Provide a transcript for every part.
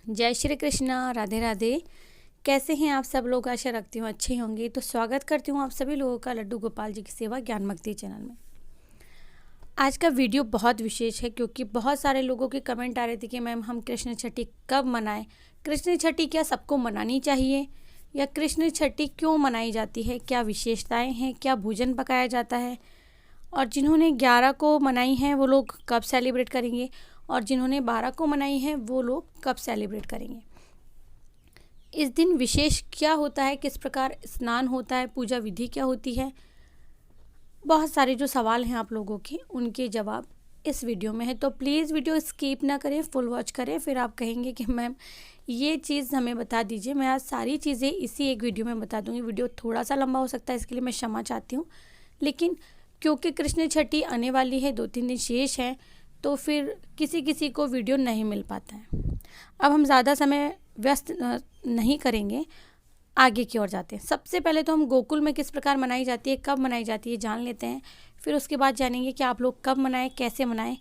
जय श्री कृष्णा, राधे राधे। कैसे हैं आप सब लोग? आशा रखती हूँ अच्छे होंगे। तो स्वागत करती हूँ आप सभी लोगों का लड्डू गोपाल जी की सेवा ज्ञान भक्ति चैनल में। आज का वीडियो बहुत विशेष है क्योंकि बहुत सारे लोगों के कमेंट आ रहे थे कि मैम हम कृष्ण छठी कब मनाएं, कृष्ण छठी क्या सबको मनानी चाहिए या कृष्ण छठी क्यों मनाई जाती है, क्या विशेषताएँ हैं, क्या भोजन पकाया जाता है, और जिन्होंने 11 को मनाई हैं वो लोग कब सेलिब्रेट करेंगे और जिन्होंने 12 को मनाई है वो लोग कब सेलिब्रेट करेंगे। इस दिन विशेष क्या होता है, किस प्रकार स्नान होता है, पूजा विधि क्या होती है, बहुत सारे जो सवाल हैं आप लोगों के उनके जवाब इस वीडियो में है। तो प्लीज़ वीडियो स्किप ना करें, फुल वॉच करें। फिर आप कहेंगे कि मैम ये चीज़ हमें बता दीजिए। मैं आज सारी चीज़ें इसी एक वीडियो में बता दूँगी। वीडियो थोड़ा सा लंबा हो सकता है, इसके लिए मैं क्षमा चाहती हूँ, लेकिन क्योंकि कृष्ण छठी आने वाली है, 2-3 दिन शेष हैं, तो फिर किसी किसी को वीडियो नहीं मिल पाता है। अब हम ज़्यादा समय व्यस्त नहीं करेंगे, आगे की ओर जाते हैं। सबसे पहले तो हम गोकुल में किस प्रकार मनाई जाती है, कब मनाई जाती है जान लेते हैं। फिर उसके बाद जानेंगे कि आप लोग कब मनाएं, कैसे मनाएं,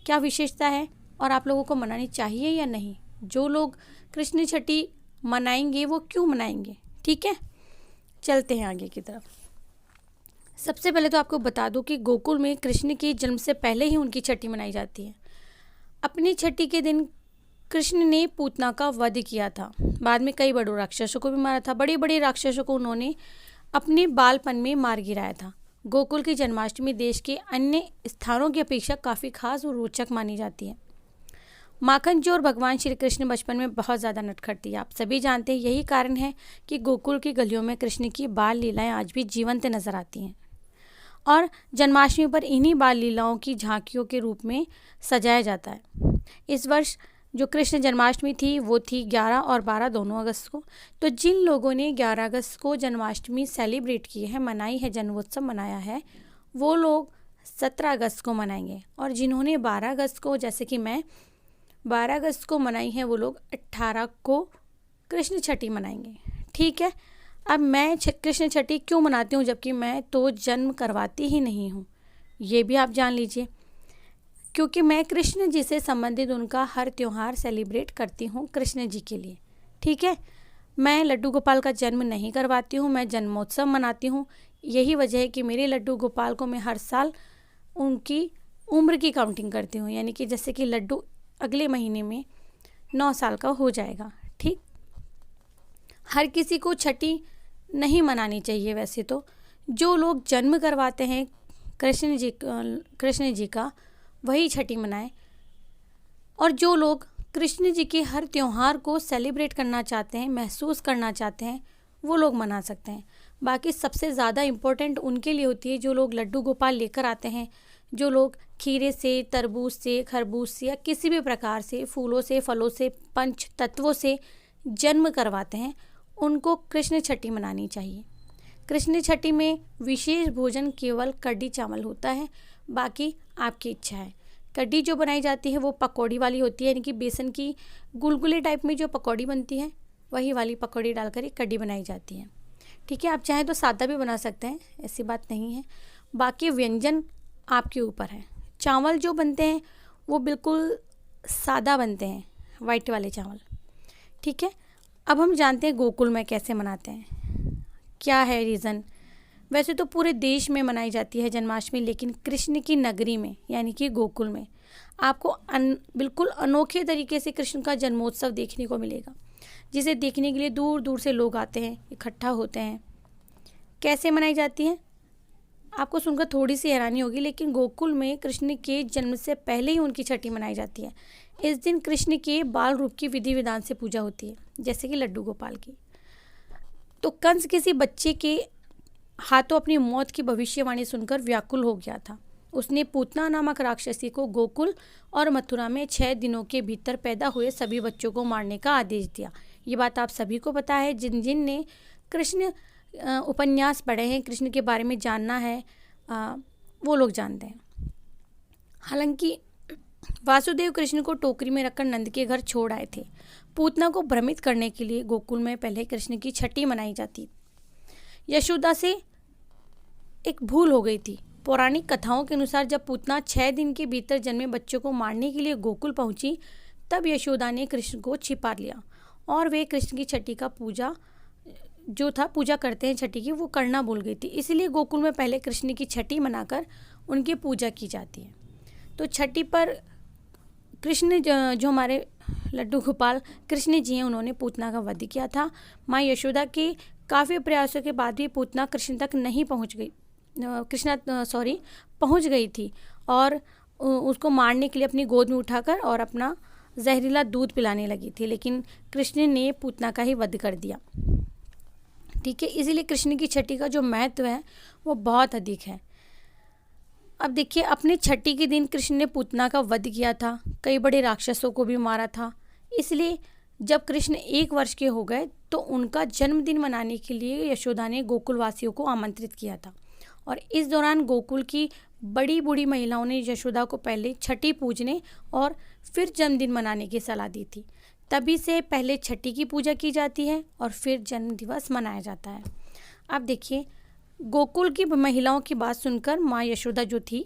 क्या विशेषता है और आप लोगों को मनानी चाहिए या नहीं। जो लोग कृष्ण छठी मनाएंगे वो क्यों मनाएंगे, ठीक है। चलते हैं आगे की तरफ। सबसे पहले तो आपको बता दूं कि गोकुल में कृष्ण के जन्म से पहले ही उनकी छठी मनाई जाती है। अपनी छठी के दिन कृष्ण ने पूतना का वध किया था। बाद में कई बड़े राक्षसों को भी मारा था। बड़े बड़े राक्षसों को उन्होंने अपने बालपन में मार गिराया था। गोकुल की जन्माष्टमी देश के अन्य स्थानों की अपेक्षा काफ़ी खास और रोचक मानी जाती है। माखन चोर भगवान श्री कृष्ण बचपन में बहुत ज़्यादा नटखट थी। आप सभी जानते हैं यही कारण है कि गोकुल की गलियों में कृष्ण की बाल लीलाएं आज भी जीवंत नजर आती हैं और जन्माष्टमी पर इन्हीं बाल लीलाओं की झांकियों के रूप में सजाया जाता है। इस वर्ष जो कृष्ण जन्माष्टमी थी वो थी 11 और 12 दोनों अगस्त को। तो जिन लोगों ने 11 अगस्त को जन्माष्टमी सेलिब्रेट की है, मनाई है, जन्मोत्सव मनाया है, वो लोग 17 अगस्त को मनाएंगे। और जिन्होंने 12 अगस्त को, जैसे कि मैं 12 अगस्त को मनाई है, वो लोग 18 को कृष्ण छठी मनाएंगे, ठीक है। अब मैं कृष्ण छठी क्यों मनाती हूँ जबकि मैं तो जन्म करवाती ही नहीं हूँ, ये भी आप जान लीजिए। क्योंकि मैं कृष्ण जी से संबंधित उनका हर त्यौहार सेलिब्रेट करती हूँ कृष्ण जी के लिए, ठीक है। मैं लड्डू गोपाल का जन्म नहीं करवाती हूँ, मैं जन्मोत्सव मनाती हूँ। यही वजह है कि मेरे लड्डू गोपाल को मैं हर साल उनकी उम्र की काउंटिंग करती हूँ, यानी कि जैसे कि लड्डू अगले महीने में 9 साल का हो जाएगा, ठीक। हर किसी को छठी नहीं मनानी चाहिए। वैसे तो जो लोग जन्म करवाते हैं कृष्ण जी का वही छठी मनाएं, और जो लोग कृष्ण जी के हर त्यौहार को सेलिब्रेट करना चाहते हैं, महसूस करना चाहते हैं, वो लोग मना सकते हैं। बाकी सबसे ज़्यादा इम्पोर्टेंट उनके लिए होती है जो लोग लड्डू गोपाल लेकर आते हैं, जो लोग खीरे से, तरबूज से, खरबूज से या किसी भी प्रकार से, फूलों से, फलों से, पंच तत्वों से जन्म करवाते हैं, उनको कृष्ण छठी मनानी चाहिए। कृष्ण छठी में विशेष भोजन केवल कढ़ी चावल होता है, बाकी आपकी इच्छा है। कढ़ी जो बनाई जाती है वो पकौड़ी वाली होती है, यानी कि बेसन की गुलगुले टाइप में जो पकौड़ी बनती है वही वाली पकौड़ी डालकर एक कढ़ी बनाई जाती है, ठीक है। आप चाहें तो सादा भी बना सकते हैं, ऐसी बात नहीं है। बाकी व्यंजन आपके ऊपर है। चावल जो बनते हैं वो बिल्कुल सादा बनते हैं, वाइट वाले चावल, ठीक है। अब हम जानते हैं गोकुल में कैसे मनाते हैं, क्या है रीज़न। वैसे तो पूरे देश में मनाई जाती है जन्माष्टमी, लेकिन कृष्ण की नगरी में यानी कि गोकुल में आपको बिल्कुल अनोखे तरीके से कृष्ण का जन्मोत्सव देखने को मिलेगा, जिसे देखने के लिए दूर दूर से लोग आते हैं, इकट्ठा होते हैं। कैसे मनाई जाती है आपको सुनकर थोड़ी सी हैरानी होगी, लेकिन गोकुल में कृष्ण के जन्म से पहले ही उनकी छठी मनाई जाती है। इस दिन कृष्ण के बाल रूप की विधि विधान से पूजा होती है, जैसे कि लड्डू गोपाल की। तो कंस किसी बच्चे के हाथों अपनी मौत की भविष्यवाणी सुनकर व्याकुल हो गया था। उसने पूतना नामक राक्षसी को गोकुल और मथुरा में 6 दिनों के भीतर पैदा हुए सभी बच्चों को मारने का आदेश दिया। ये बात आप सभी को पता है, जिन जिन ने कृष्ण उपन्यास पढ़े हैं, कृष्ण के बारे में जानना है, वो लोग जानते हैं। हालांकि वासुदेव कृष्ण को टोकरी में रखकर नंद के घर छोड़ आए थे। पूतना को भ्रमित करने के लिए गोकुल में पहले कृष्ण की छठी मनाई जाती। यशोदा से एक भूल हो गई थी। पौराणिक कथाओं के अनुसार जब पूतना 6 दिन के भीतर जन्मे बच्चों को मारने के लिए गोकुल पहुंची तब यशोदा ने कृष्ण को छिपा लिया और वे कृष्ण की छठी का पूजा जो था पूजा करते हैं छठी की, वो करना भूल गई थी। इसलिए गोकुल में पहले कृष्ण की छठी मनाकर उनकी पूजा की जाती है। तो छठी पर कृष्ण जो हमारे लड्डू गोपाल कृष्ण जी हैं, उन्होंने पूतना का वध किया था। माँ यशोदा के काफ़ी प्रयासों के बाद भी पूतना कृष्ण तक नहीं पहुंच गई, पहुंच गई थी और उसको मारने के लिए अपनी गोद में उठाकर और अपना जहरीला दूध पिलाने लगी थी, लेकिन कृष्ण ने पूतना का ही वध कर दिया। ठीक है, इसीलिए कृष्ण की छठी का जो महत्व है वो बहुत अधिक है। अब देखिए, अपने छठी के दिन कृष्ण ने पूतना का वध किया था, कई बड़े राक्षसों को भी मारा था। इसलिए जब कृष्ण 1 वर्ष के हो गए तो उनका जन्मदिन मनाने के लिए यशोदा ने गोकुल वासियों को आमंत्रित किया था और इस दौरान गोकुल की बड़ी बूढ़ी महिलाओं ने यशोदा को पहले छठी पूजने और फिर जन्मदिन मनाने की सलाह दी थी। तभी से पहले छठी की पूजा की जाती है और फिर जन्म दिवस मनाया जाता है। अब देखिए, गोकुल की महिलाओं की बात सुनकर माँ यशोदा जो थी,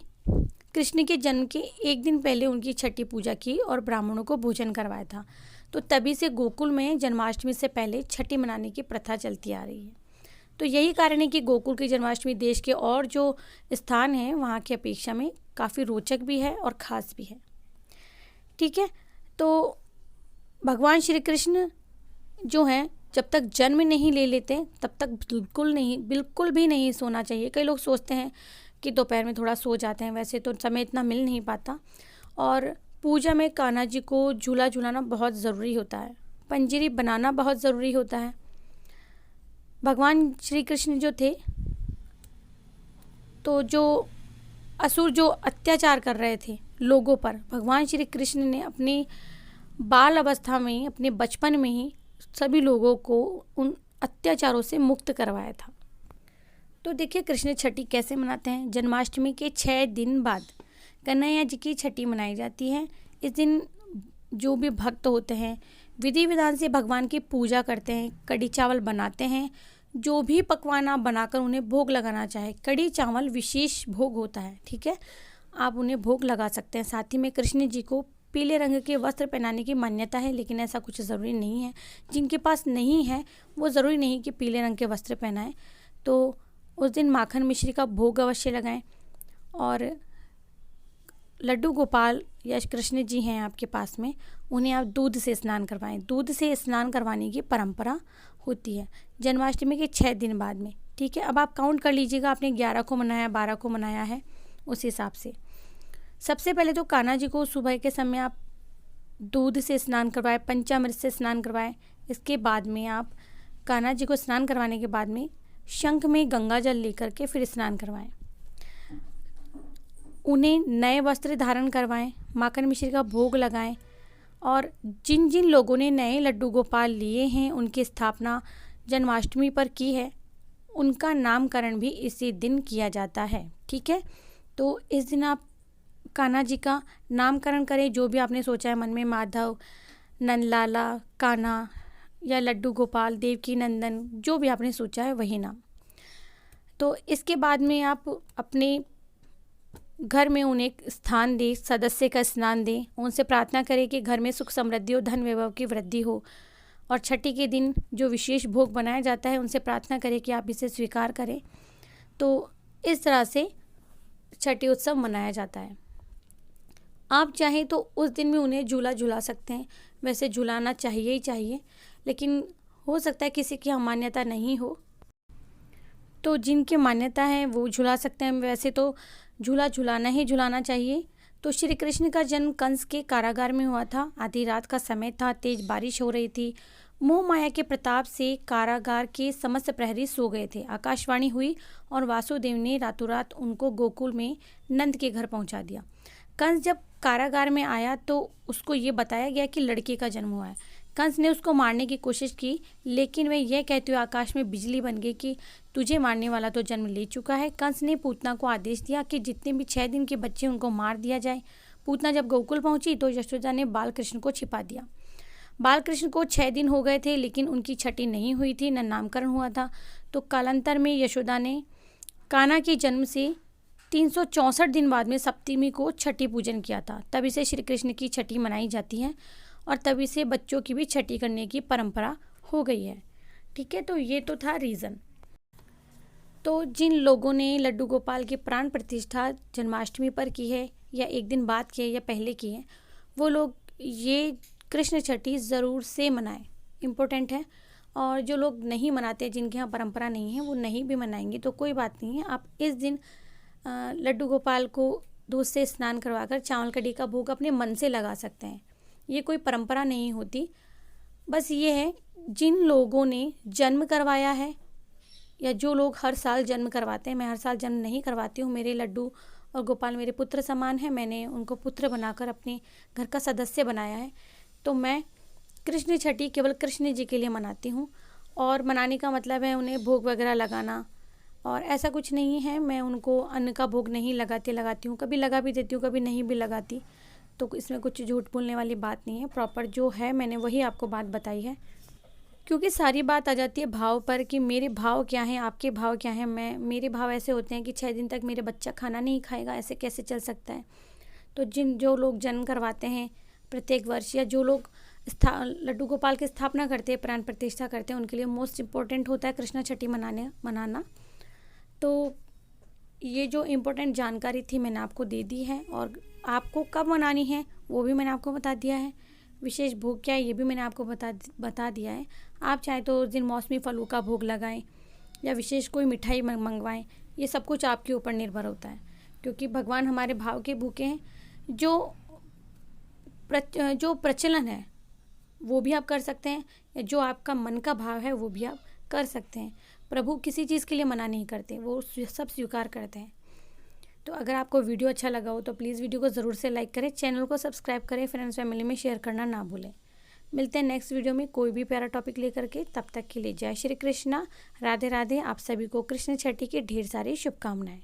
कृष्ण के जन्म के 1 दिन पहले उनकी छठी पूजा की और ब्राह्मणों को भोजन करवाया था। तो तभी से गोकुल में जन्माष्टमी से पहले छठी मनाने की प्रथा चलती आ रही है। तो यही कारण है कि गोकुल की जन्माष्टमी देश के और जो स्थान हैं वहाँ की अपेक्षा में काफ़ी रोचक भी है और ख़ास भी है। ठीक है, तो भगवान श्री कृष्ण जो हैं, जब तक जन्म नहीं ले लेते तब तक बिल्कुल भी नहीं सोना चाहिए। कई लोग सोचते हैं कि दोपहर में थोड़ा सो जाते हैं, वैसे तो समय इतना मिल नहीं पाता। और पूजा में कान्हा जी को झूला झूलाना बहुत ज़रूरी होता है, पंजीरी बनाना बहुत ज़रूरी होता है। भगवान श्री कृष्ण जो थे, तो जो असुर जो अत्याचार कर रहे थे लोगों पर, भगवान श्री कृष्ण ने अपनी बाल अवस्था में, अपने बचपन में ही सभी लोगों को उन अत्याचारों से मुक्त करवाया था। तो देखिए, कृष्ण छठी कैसे मनाते हैं। जन्माष्टमी के 6 दिन बाद कन्हैया जी की छठी मनाई जाती है। इस दिन जो भी भक्त होते हैं विधि विधान से भगवान की पूजा करते हैं, कढ़ी चावल बनाते हैं। जो भी पकवान आप बनाकर उन्हें भोग लगाना चाहे, कढ़ी चावल विशेष भोग होता है, ठीक है, आप उन्हें भोग लगा सकते हैं। साथ ही में कृष्ण जी को पीले रंग के वस्त्र पहनाने की मान्यता है, लेकिन ऐसा कुछ ज़रूरी नहीं है। जिनके पास नहीं है वो ज़रूरी नहीं कि पीले रंग के वस्त्र पहनाएं। तो उस दिन माखन मिश्री का भोग अवश्य लगाएं। और लड्डू गोपाल या कृष्ण जी हैं आपके पास में, उन्हें आप दूध से स्नान करवाएं। दूध से स्नान करवाने की परंपरा होती है जन्माष्टमी के 6 दिन बाद में। ठीक है, अब आप काउंट कर लीजिएगा, आपने 11 को मनाया, 12 को मनाया है, उस हिसाब से। सबसे पहले तो कान्हा जी को सुबह के समय आप दूध से स्नान करवाएं, पंचामृत से स्नान करवाएं। इसके बाद में आप कान्हा जी को स्नान करवाने के बाद में शंख में गंगा जल लेकर के फिर स्नान करवाएं। उन्हें नए वस्त्र धारण करवाएं, माखन मिश्री का भोग लगाएं और जिन जिन लोगों ने नए लड्डू गोपाल लिए हैं, उनकी स्थापना जन्माष्टमी पर की है, उनका नामकरण भी इसी दिन किया जाता है। ठीक है, तो इस दिन आप कान्हा जी का नामकरण करें। जो भी आपने सोचा है मन में, माधव, नंदलाला, कान्हा या लड्डू गोपाल, देवकी नंदन, जो भी आपने सोचा है वही नाम। तो इसके बाद में आप अपने घर में उन्हें स्थान दें, सदस्य का स्नान दें, उनसे प्रार्थना करें कि घर में सुख समृद्धि और धन वैभव की वृद्धि हो। और छठी के दिन जो विशेष भोग बनाया जाता है, उनसे प्रार्थना करें कि आप इसे स्वीकार करें। तो इस तरह से छठी उत्सव मनाया जाता है। आप चाहें तो उस दिन में उन्हें झूला झुला सकते हैं, वैसे झुलाना चाहिए ही चाहिए, लेकिन हो सकता है किसी की मान्यता नहीं हो, तो जिनकी मान्यता है वो झुला सकते हैं। वैसे तो झूला झुलाना ही झुलाना चाहिए। तो श्री कृष्ण का जन्म कंस के कारागार में हुआ था। आधी रात का समय था, तेज बारिश हो रही थी। मोह माया के प्रताप से कारागार के समस्त प्रहरी सो गए थे। आकाशवाणी हुई और वासुदेव ने रातों रात उनको गोकुल में नंद के घर पहुंचा दिया। कंस जब कारागार में आया तो उसको ये बताया गया कि लड़के का जन्म हुआ है। कंस ने उसको मारने की कोशिश की, लेकिन वह यह कहते हुए आकाश में बिजली बन गई कि तुझे मारने वाला तो जन्म ले चुका है। कंस ने पूतना को आदेश दिया कि जितने भी 6 दिन के बच्चे उनको मार दिया जाए। पूतना जब गोकुल पहुंची तो यशोदा ने बाल कृष्ण को छिपा दिया। बाल कृष्ण को 6 दिन हो गए थे, लेकिन उनकी छठी नहीं हुई थी, न नामकरण हुआ था। तो कालांतर में यशोदा ने कान्हा के जन्म से 364 दिन बाद में सप्तमी को छठी पूजन किया था। तब इसे श्री कृष्ण की छठी मनाई जाती है। और तभी से बच्चों की भी छठी करने की परंपरा हो गई है। ठीक है, तो ये तो था रीज़न। तो जिन लोगों ने लड्डू गोपाल की प्राण प्रतिष्ठा जन्माष्टमी पर की है या एक दिन बाद की है या पहले की है, वो लोग ये कृष्ण छठी ज़रूर से मनाएं, इम्पोर्टेंट है। और जो लोग नहीं मनाते, जिनके यहाँ परंपरा नहीं है, वो नहीं भी मनाएंगे तो कोई बात नहीं है। आप इस दिन लड्डू गोपाल को दूध से स्नान करवाकर चावल कढ़ी का भोग अपने मन से लगा सकते हैं। ये कोई परंपरा नहीं होती, बस ये है जिन लोगों ने जन्म करवाया है या जो लोग हर साल जन्म करवाते हैं। मैं हर साल जन्म नहीं करवाती हूँ, मेरे लड्डू और गोपाल मेरे पुत्र समान है, मैंने उनको पुत्र बनाकर अपने घर का सदस्य बनाया है। तो मैं कृष्ण छठी केवल कृष्ण जी के लिए मनाती हूँ, और मनाने का मतलब है उन्हें भोग वगैरह लगाना, और ऐसा कुछ नहीं है मैं उनको अन्न का भोग नहीं लगाती हूँ, कभी लगा भी देती हूँ, कभी नहीं भी लगाती। तो इसमें कुछ झूठ बोलने वाली बात नहीं है, प्रॉपर जो है मैंने वही आपको बात बताई है। क्योंकि सारी बात आ जाती है भाव पर कि मेरे भाव क्या हैं, आपके भाव क्या हैं। मेरे भाव ऐसे होते हैं कि 6 दिन तक मेरे बच्चा खाना नहीं खाएगा, ऐसे कैसे चल सकता है। तो जो लोग जन्म करवाते हैं प्रत्येक वर्ष, या जो लोग लड्डू गोपाल की स्थापना करते हैं, प्राण प्रतिष्ठा करते हैं, उनके लिए मोस्ट इम्पोर्टेंट होता है कृष्ण छठी मनाना। तो ये जो इम्पोर्टेंट जानकारी थी मैंने आपको दे दी है, और आपको कब मनानी है वो भी मैंने आपको बता दिया है। विशेष भोग क्या है ये भी मैंने आपको बता दिया है। आप चाहे तो उस दिन मौसमी फलों का भोग लगाएं या विशेष कोई मिठाई मंगवाएं, ये सब कुछ आपके ऊपर निर्भर होता है, क्योंकि भगवान हमारे भाव के भूखे हैं। जो प्रचलन है वो भी आप कर सकते हैं, या जो आपका मन का भाव है वो भी आप कर सकते हैं। प्रभु किसी चीज़ के लिए मना नहीं करते, वो सब स्वीकार करते हैं। तो अगर आपको वीडियो अच्छा लगा हो तो प्लीज़ वीडियो को ज़रूर से लाइक करें, चैनल को सब्सक्राइब करें, फ्रेंड्स फैमिली में शेयर करना ना भूलें। मिलते हैं नेक्स्ट वीडियो में कोई भी प्यारा टॉपिक लेकर के। तब तक के लिए जय श्री कृष्णा, राधे राधे। आप सभी को कृष्ण छठी की ढेर सारी शुभकामनाएं।